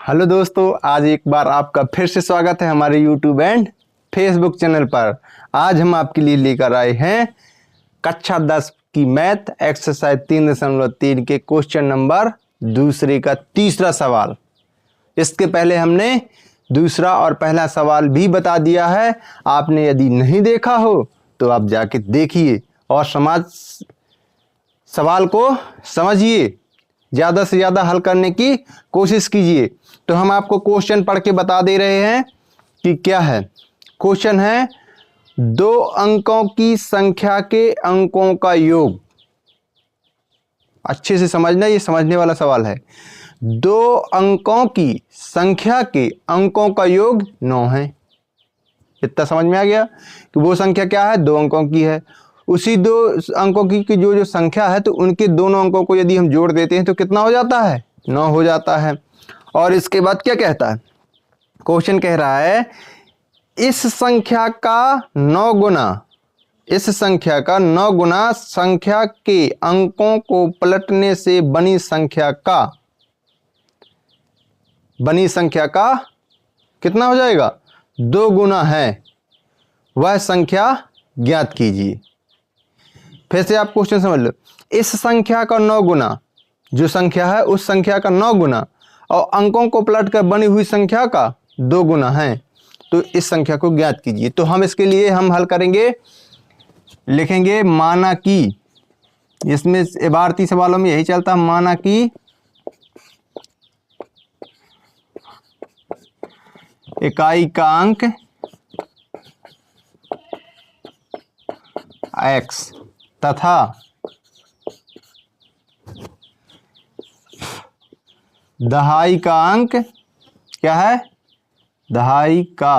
Hello दोस्तों, आज एक बार आपका फिर से स्वागत है हमारे यूट्यूब एंड फेसबुक चैनल पर। आज हम आपके लिए लेकर आए हैं कक्षा 10 की मैथ एक्सरसाइज 3.3 के क्वेश्चन नंबर दूसरे का तीसरा सवाल। इसके पहले हमने दूसरा और पहला सवाल भी बता दिया है। आपने यदि नहीं देखा हो तो आप जाके देखिए और सवाल को समझिए, ज़्यादा से ज़्यादा हल करने की कोशिश कीजिए। तो हम आपको क्वेश्चन पढ़ के बता दे रहे हैं कि क्या है। क्वेश्चन है 2 अंकों की संख्या के अंकों का योग। अच्छे से समझना, ये समझने वाला सवाल है। 2 अंकों की संख्या के अंकों का योग 9 है। इतना समझ में आ गया कि वो संख्या क्या है, 2 अंकों की है। उसी 2 अंकों की जो संख्या है, तो उनके दोनों अंकों को यदि हम जोड़ देते हैं तो कितना हो जाता है, 9 हो जाता है। और इसके बाद क्या कहता है, क्वेश्चन कह रहा है इस संख्या का 9 गुना, इस संख्या का 9 गुना संख्या के अंकों को पलटने से बनी संख्या का कितना हो जाएगा, 2 गुना है, वह संख्या ज्ञात कीजिए। फिर से आप क्वेश्चन समझ लो। इस संख्या का 9 गुना, जो संख्या है उस संख्या का 9 गुना और अंकों को पलटकर बनी हुई संख्या का 2 गुना है, तो इस संख्या को ज्ञात कीजिए। तो हम इसके लिए हम हल करेंगे, लिखेंगे माना कि, इसमें इबारती सवालों में यही चलता है, माना कि इकाई का अंक x तथा दहाई का अंक क्या है, दहाई का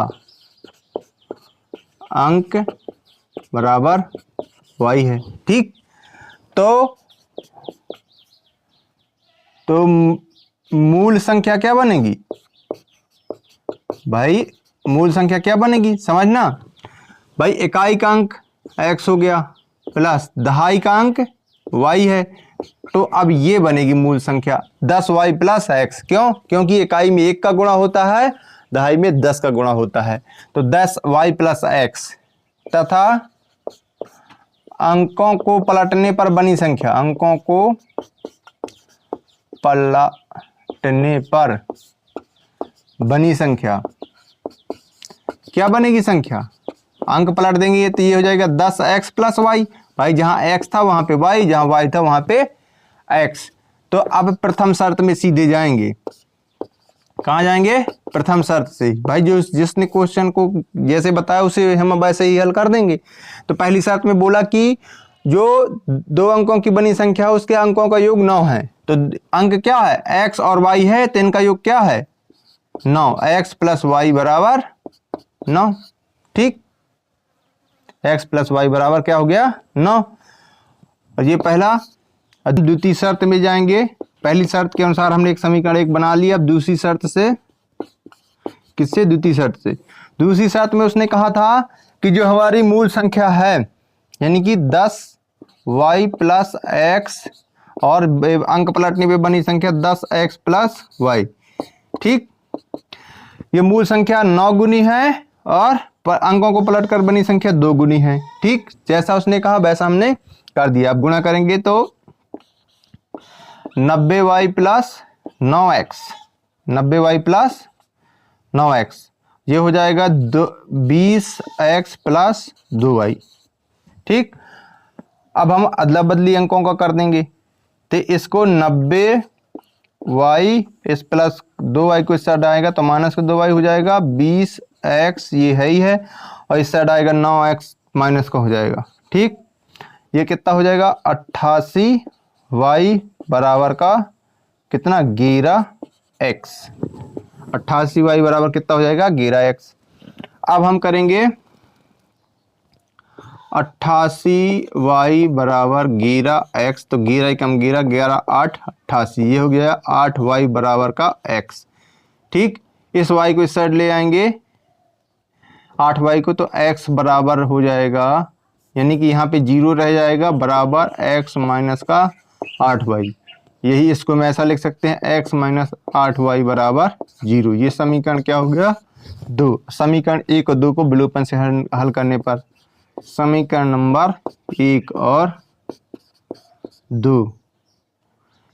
अंक बराबर y है। ठीक, तो मूल संख्या क्या बनेगी भाई, मूल संख्या क्या बनेगी समझना भाई। इकाई का अंक x हो गया प्लस दहाई का अंक y है, तो अब ये बनेगी मूल संख्या 10y प्लस x। क्यों? क्योंकि इकाई में 1 का गुणा होता है, दहाई में 10 का गुणा होता है। तो 10y प्लस x तथा अंकों को पलटने पर बनी संख्या, अंकों को पलटने पर बनी संख्या क्या बनेगी, संख्या अंक पलट देंगे तो ये हो जाएगा 10x प्लस वाई। भाई जहां x था वहां पे y, जहां y था वहां पे x। तो अब प्रथम शर्त में सीधे जाएंगे। कहां जाएंगे, प्रथम शर्त से। भाई जिसने क्वेश्चन को जैसे बताया उसे हम वैसे ही हल कर देंगे। तो पहली शर्त में बोला कि जो 2 अंकों की बनी संख्या उसके अंकों का योग 9 है। तो अंक क्या है, x और y है, तो इनका योग क्या है, 9। x प्लस वाई बराबर 9। ठीक, x प्लस वाई बराबर क्या हो गया, 9। और ये पहला। द्वितीय शर्त में जाएंगे। पहली शर्त के अनुसार हमने एक समीकरण 1 बना लिया। अब दूसरी शर्त से, किससे, द्वितीय शर्त से। दूसरी शर्त में उसने कहा था कि जो हमारी मूल संख्या है, यानी कि 10y प्लस x और अंक पलटने पे बनी संख्या 10x प्लस y। ठीक, ये मूल संख्या 9 गुनी है और अंकों को पलटकर बनी संख्या 2 गुनी है। ठीक, जैसा उसने कहा वैसा हमने कर दिया। अब गुणा करेंगे तो 90y plus 9x, 90y plus 9x, ये हो जाएगा 20x प्लस 2y। ठीक, अब हम अदला बदली अंकों का कर देंगे। तो इसको 90y इस प्लस 2y को इस साइड आएगा तो माइनस का 2y हो जाएगा, 20x ये है ही है, और इस साइड आएगा 9x माइनस का हो जाएगा। ठीक, ये कितना हो जाएगा, 88y बराबर का कितना, 11x। 88y बराबर कितना हो जाएगा, 11x। अब हम करेंगे 88y बराबर 11x, तो 11 कम 11, 11 8 88, ये हो गया 8y बराबर का x। ठीक, इस y को इस साइड ले आएंगे 8y को, तो x बराबर हो जाएगा, यानी कि यहाँ पे 0 रह जाएगा, बराबर x माइनस का 8y। यही इसको मैं ऐसा लिख सकते हैं x माइनस 8y बराबर 0। ये समीकरण क्या हो गया 2। समीकरण 1 और 2 को विलोपन से हल करने पर समीकरण नंबर 1 और 2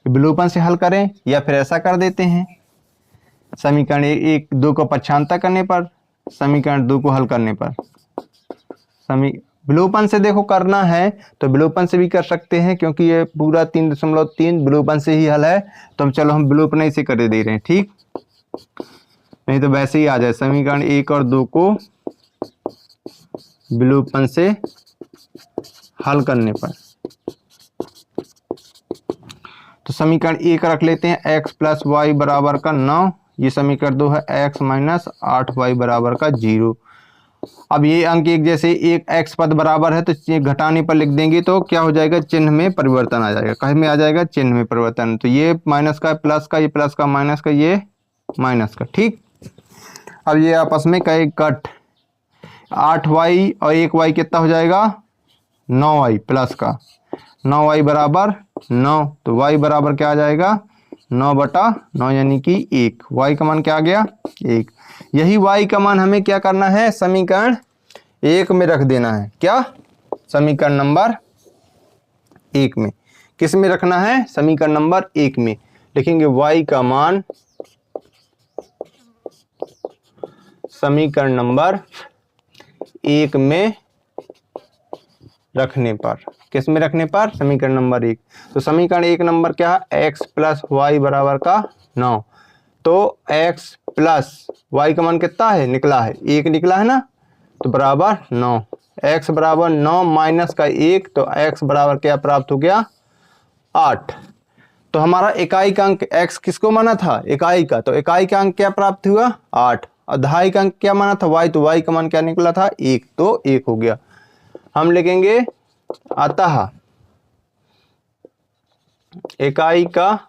विलोपन से हल करें या फिर ऐसा कर देते हैं, समीकरण 1 2 को पक्षांतर करने पर, समीकरण 2 को हल करने पर। विलोपन से देखो करना है तो विलोपन से भी कर सकते हैं, क्योंकि ये पूरा 3.3 विलोपन से ही हल है, तो हम चलो हम विलोपन ही से कर दे रहे हैं, ठीक। नहीं तो वैसे ही आ जाए, समीकरण 1 और 2 को विलोपन से हल करने पर। तो समीकरण 1 रख लेते हैं x प्लस वाई बराबर का 9। ये समीकरण 2 है x माइनस 8y बराबर का 0। अब ये अंक एक जैसे एक x पद बराबर है तो घटाने पर लिख देंगे तो क्या हो जाएगा, चिन्ह में परिवर्तन आ जाएगा। कहे में आ जाएगा, चिन्ह में परिवर्तन। तो ये माइनस का प्लस का, ये प्लस का माइनस का, ये माइनस का, ठीक। अब ये आपस में कहे कट, 8y और 1y कितना हो जाएगा 9y प्लस का, 9y बराबर 9। तो y बराबर क्या आ जाएगा 9/9 यानी कि 1। y का मान क्या आ गया 1। यही y का मान हमें क्या करना है, समीकरण 1 में रख देना है। क्या, समीकरण नंबर 1 में। किस में रखना है, समीकरण नंबर 1 में। लिखेंगे y का मान समीकरण नंबर 1 में रखने पर। किस में रखने पर, समीकरण नंबर 1। तो समीकरण 1 नंबर क्या है, x प्लस वाई बराबर का 9। तो x प्लस वाई का मान कितना है, निकला है 1 निकला है ना, तो बराबर 9। x बराबर 9 माइनस का 1, तो x बराबर क्या प्राप्त हो गया 8। तो हमारा इकाई का अंक x किसको माना था, इकाई का, तो इकाई का अंक क्या प्राप्त हुआ 8। और दहाई का अंक क्या माना था y, तो y का मान क्या निकला था 1, तो 1 हो गया। हम लिखेंगे अतः इकाई का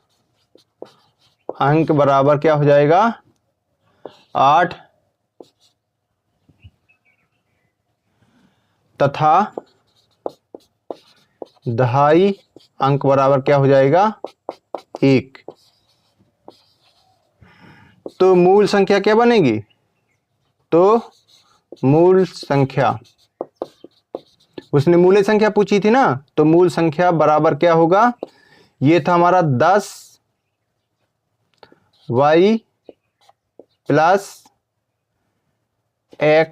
अंक बराबर क्या हो जाएगा 8 तथा दहाई अंक बराबर क्या हो जाएगा 1। तो मूल संख्या क्या बनेगी, तो मूल संख्या, उसने मूल संख्या पूछी थी ना, तो मूल संख्या बराबर क्या होगा, ये था हमारा 10y प्लस x।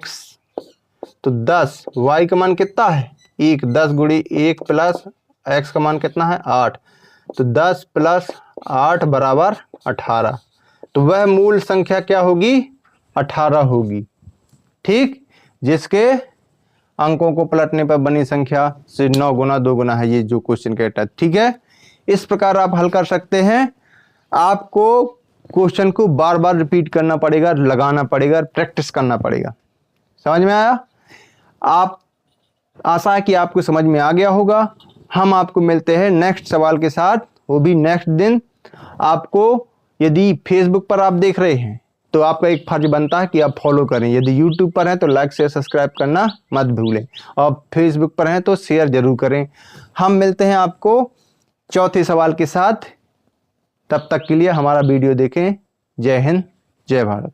तो 10y का मान कितना है 1, 10 गुणी 1 प्लस x का मान कितना है 8। तो 10 प्लस 8 बराबर 18। तो वह मूल संख्या क्या होगी 18 होगी, ठीक। जिसके अंकों को पलटने पर बनी संख्या से 9 गुना 2 गुना है, ये जो क्वेश्चन कहता है, ठीक है। इस प्रकार आप हल कर सकते हैं। आपको क्वेश्चन को बार बार रिपीट करना पड़ेगा, लगाना पड़ेगा, प्रैक्टिस करना पड़ेगा। समझ में आया, आप आशा है कि आपको समझ में आ गया होगा। हम आपको मिलते हैं नेक्स्ट सवाल के साथ, वो भी नेक्स्ट दिन। आपको यदि फेसबुक पर आप देख रहे हैं तो आपका एक फर्ज बनता है कि आप फॉलो करें। यदि यूट्यूब पर हैं तो लाइक शेयर सब्सक्राइब करना मत भूलें, और फेसबुक पर हैं तो शेयर जरूर करें। हम मिलते हैं आपको चौथे सवाल के साथ। तब तक के लिए हमारा वीडियो देखें। जय हिंद, जय भारत।